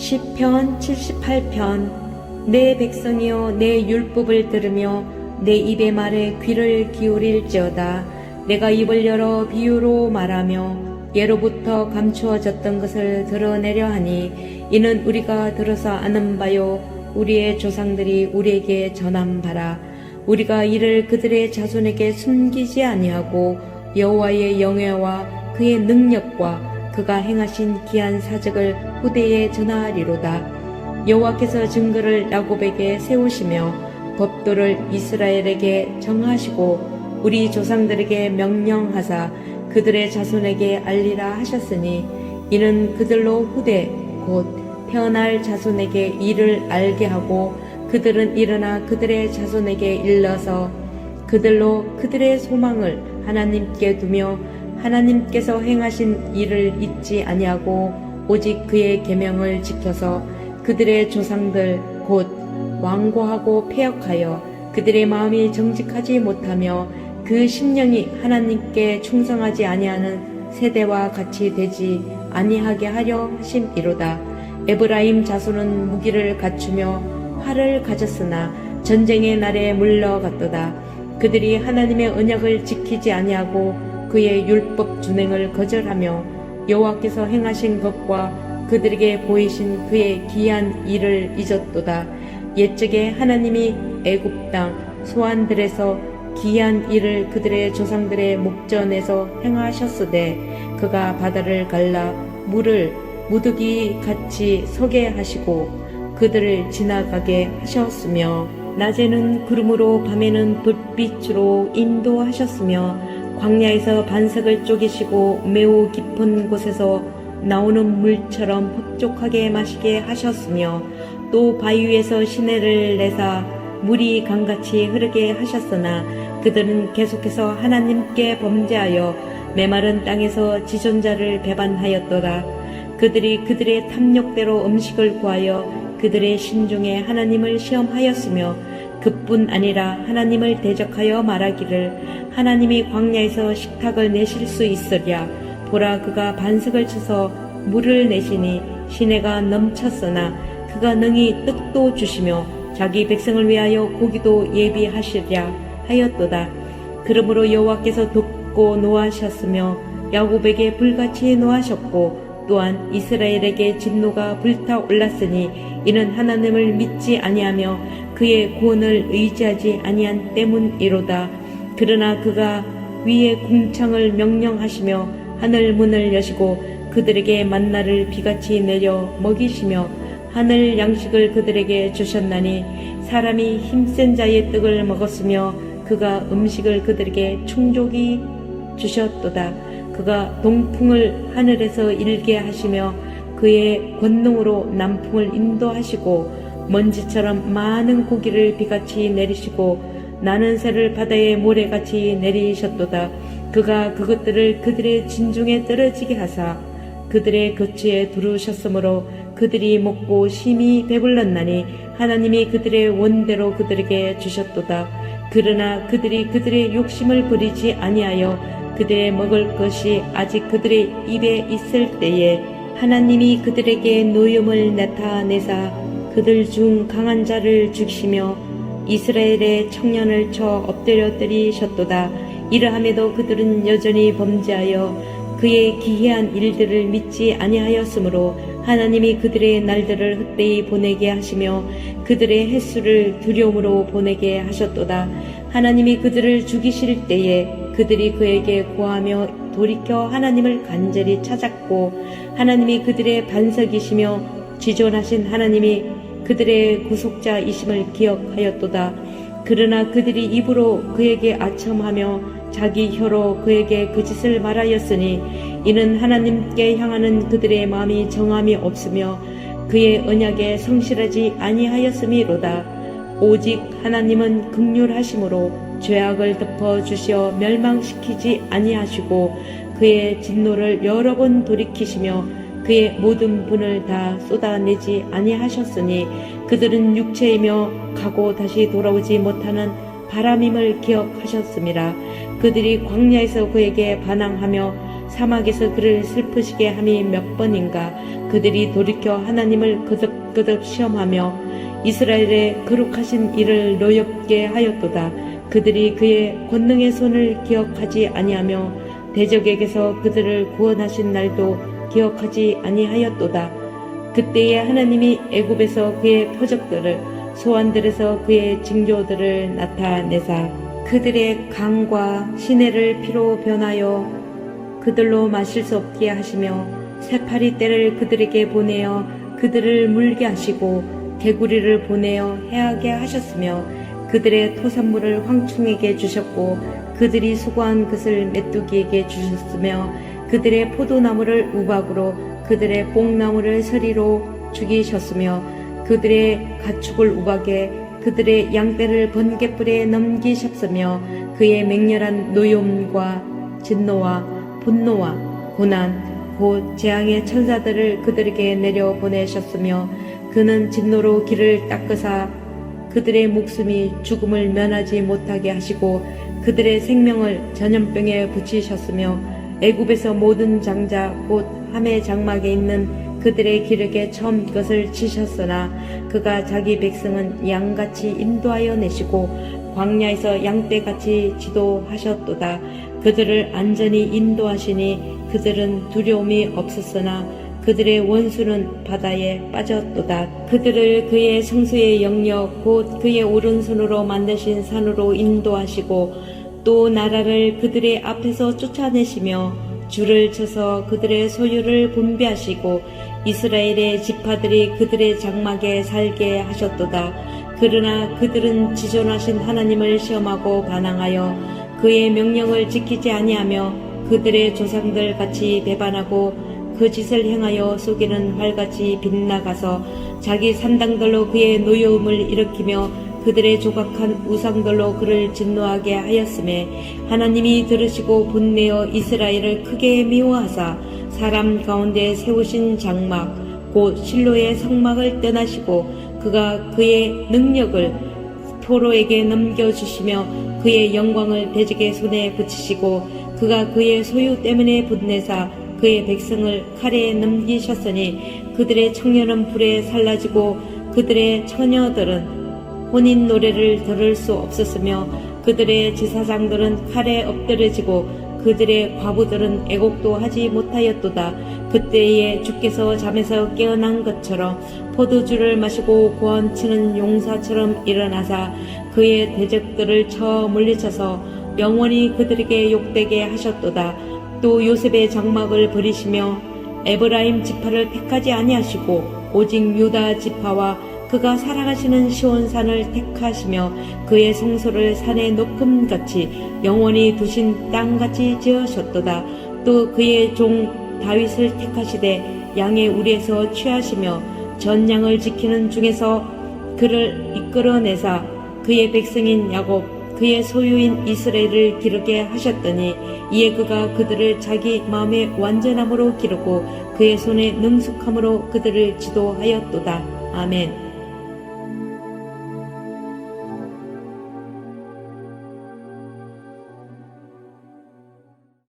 시편 78편. 내 백성이여 내 율법을 들으며 내 입의 말에 귀를 기울일지어다. 내가 입을 열어 비유로 말하며 예로부터 감추어졌던 것을 드러내려 하니 이는 우리가 들어서 아는 바요 우리의 조상들이 우리에게 전한 바라. 우리가 이를 그들의 자손에게 숨기지 아니하고 여호와의 영예와 그의 능력과 그가 행하신 기한 사적을 후대에 전하리로다. 여호와께서 증거를 야곱에게 세우시며 법도를 이스라엘에게 정하시고 우리 조상들에게 명령하사 그들의 자손에게 알리라 하셨으니 이는 그들로 후대 곧 태어날 자손에게 이를 알게 하고 그들은 일어나 그들의 자손에게 일러서 그들로 그들의 소망을 하나님께 두며 하나님께서 행하신 일을 잊지 아니하고 오직 그의 계명을 지켜서 그들의 조상들 곧 완고하고 패역하여 그들의 마음이 정직하지 못하며 그 심령이 하나님께 충성하지 아니하는 세대와 같이 되지 아니하게 하려 하심이로다. 에브라임 자손은 무기를 갖추며 활을 가졌으나 전쟁의 날에 물러갔도다. 그들이 하나님의 언약을 지키지 아니하고 그의 율법 준행을 거절하며 여호와께서 행하신 것과 그들에게 보이신 그의 기이한 일을 잊었도다. 옛적에 하나님이 애굽 땅 소안들에서 기이한 일을 그들의 조상들의 목전에서 행하셨으되 그가 바다를 갈라 물을 무더기 같이 서게 하시고 그들을 지나가게 하셨으며 낮에는 구름으로 밤에는 불빛으로 인도하셨으며 광야에서 반석을 쪼개시고 매우 깊은 곳에서 나오는 물처럼 흡족하게 마시게 하셨으며 또 바위에서 시내를 내사 물이 강같이 흐르게 하셨으나 그들은 계속해서 하나님께 범죄하여 메마른 땅에서 지존자를 배반하였도다. 그들이 그들의 탐욕대로 음식을 구하여 그들의 신중에 하나님을 시험하였으며 그뿐 아니라 하나님을 대적하여 말하기를 하나님이 광야에서 식탁을 내실 수 있으랴. 보라 그가 반석을 쳐서 물을 내시니 시내가 넘쳤으나 그가 능히 뜻도 주시며 자기 백성을 위하여 고기도 예비하시랴 하였도다. 그러므로 여호와께서 덥고 노하셨으며 야곱에게 불같이 노하셨고 또한 이스라엘에게 진노가 불타올랐으니 이는 하나님을 믿지 아니하며 그의 구원을 의지하지 아니한 때문이로다. 그러나 그가 위에 궁창을 명령하시며 하늘 문을 여시고 그들에게 만나를 비같이 내려 먹이시며 하늘 양식을 그들에게 주셨나니 사람이 힘센 자의 떡을 먹었으며 그가 음식을 그들에게 충족히 주셨도다. 그가 동풍을 하늘에서 일게 하시며 그의 권능으로 남풍을 인도하시고 먼지처럼 많은 고기를 비같이 내리시고 나는 새를 바다의 모래같이 내리셨도다. 그가 그것들을 그들의 진중에 떨어지게 하사 그들의 거치에 두르셨으므로 그들이 먹고 심히 배불렀나니 하나님이 그들의 원대로 그들에게 주셨도다. 그러나 그들이 그들의 욕심을 버리지 아니하여 그들의 먹을 것이 아직 그들의 입에 있을 때에 하나님이 그들에게 노염을 나타내사 그들 중 강한 자를 죽이시며 이스라엘의 청년을 쳐 엎드려 때리셨도다. 이러함에도 그들은 여전히 범죄하여 그의 기이한 일들을 믿지 아니하였으므로 하나님이 그들의 날들을 헛되이 보내게 하시며 그들의 횟수를 두려움으로 보내게 하셨도다. 하나님이 그들을 죽이실 때에 그들이 그에게 구하며 돌이켜 하나님을 간절히 찾았고 하나님이 그들의 반석이시며 지존하신 하나님이 그들의 구속자이심을 기억하였도다. 그러나 그들이 입으로 그에게 아첨하며 자기 혀로 그에게 그 짓을 말하였으니 이는 하나님께 향하는 그들의 마음이 정함이 없으며 그의 언약에 성실하지 아니하였음이로다. 오직 하나님은 긍휼하심으로 죄악을 덮어주시어 멸망시키지 아니하시고 그의 진노를 여러 번 돌이키시며 그의 모든 분을 다 쏟아내지 아니하셨으니 그들은 육체이며 가고 다시 돌아오지 못하는 바람임을 기억하셨음이라. 그들이 광야에서 그에게 반항하며 사막에서 그를 슬프시게 함이 몇 번인가. 그들이 돌이켜 하나님을 거듭거듭 시험하며 이스라엘의 거룩하신 이를 노엽게 하였도다. 그들이 그의 권능의 손을 기억하지 아니하며 대적에게서 그들을 구원하신 날도 기억하지 아니하였도다. 그때에 하나님이 애굽에서 그의 표적들을, 소환들에서 그의 징조들을 나타내사 그들의 강과 시내를 피로 변하여 그들로 마실 수 없게 하시며 새파리 떼를 그들에게 보내어 그들을 물게 하시고 개구리를 보내어 해하게 하셨으며 그들의 토산물을 황충에게 주셨고 그들이 수고한 것을 메뚜기에게 주셨으며 그들의 포도나무를 우박으로 그들의 뽕나무를 서리로 죽이셨으며 그들의 가축을 우박에 그들의 양떼를 번갯불에 넘기셨으며 그의 맹렬한 노염과 진노와 분노와 고난 곧 재앙의 천사들을 그들에게 내려 보내셨으며 그는 진노로 길을 닦으사 그들의 목숨이 죽음을 면하지 못하게 하시고 그들의 생명을 전염병에 붙이셨으며 애굽에서 모든 장자 곧 함의 장막에 있는 그들의 기력에 처음 것을 치셨으나 그가 자기 백성은 양같이 인도하여 내시고 광야에서 양떼같이 지도하셨도다. 그들을 안전히 인도하시니 그들은 두려움이 없었으나 그들의 원수는 바다에 빠졌도다. 그들을 그의 성수의 영역 곧 그의 오른손으로 만드신 산으로 인도하시고 또 나라를 그들의 앞에서 쫓아내시며 줄을 쳐서 그들의 소유를 분배하시고 이스라엘의 지파들이 그들의 장막에 살게 하셨도다. 그러나 그들은 지존하신 하나님을 시험하고 반항하여 그의 명령을 지키지 아니하며 그들의 조상들 같이 배반하고 그 짓을 행하여 속이는 활같이 빗나가서 자기 산당들로 그의 노여움을 일으키며 그들의 조각한 우상들로 그를 진노하게 하였음에 하나님이 들으시고 분내어 이스라엘을 크게 미워하사 사람 가운데 세우신 장막 곧 실로의 성막을 떠나시고 그가 그의 능력을 포로에게 넘겨주시며 그의 영광을 대적의 손에 붙이시고 그가 그의 소유 때문에 분내사 그의 백성을 칼에 넘기셨으니 그들의 청년은 불에 살라지고 그들의 처녀들은 혼인 노래를 들을 수 없었으며 그들의 제사장들은 칼에 엎드려지고 그들의 과부들은 애곡도 하지 못하였도다. 그때에 주께서 잠에서 깨어난 것처럼 포도주를 마시고 고함치는 용사처럼 일어나사 그의 대적들을 쳐 물리쳐서 영원히 그들에게 욕되게 하셨도다. 또 요셉의 장막을 버리시며 에브라임 지파를 택하지 아니하시고 오직 유다 지파와 그가 살아가시는 시온산을 택하시며 그의 성소를 산의 높음같이 영원히 두신 땅같이 지으셨도다. 또 그의 종 다윗을 택하시되 양의 우리에서 취하시며 전양을 지키는 중에서 그를 이끌어내사 그의 백성인 야곱 그의 소유인 이스라엘을 기르게 하셨더니 이에 그가 그들을 자기 마음의 완전함으로 기르고 그의 손의 능숙함으로 그들을 지도하였도다. 아멘.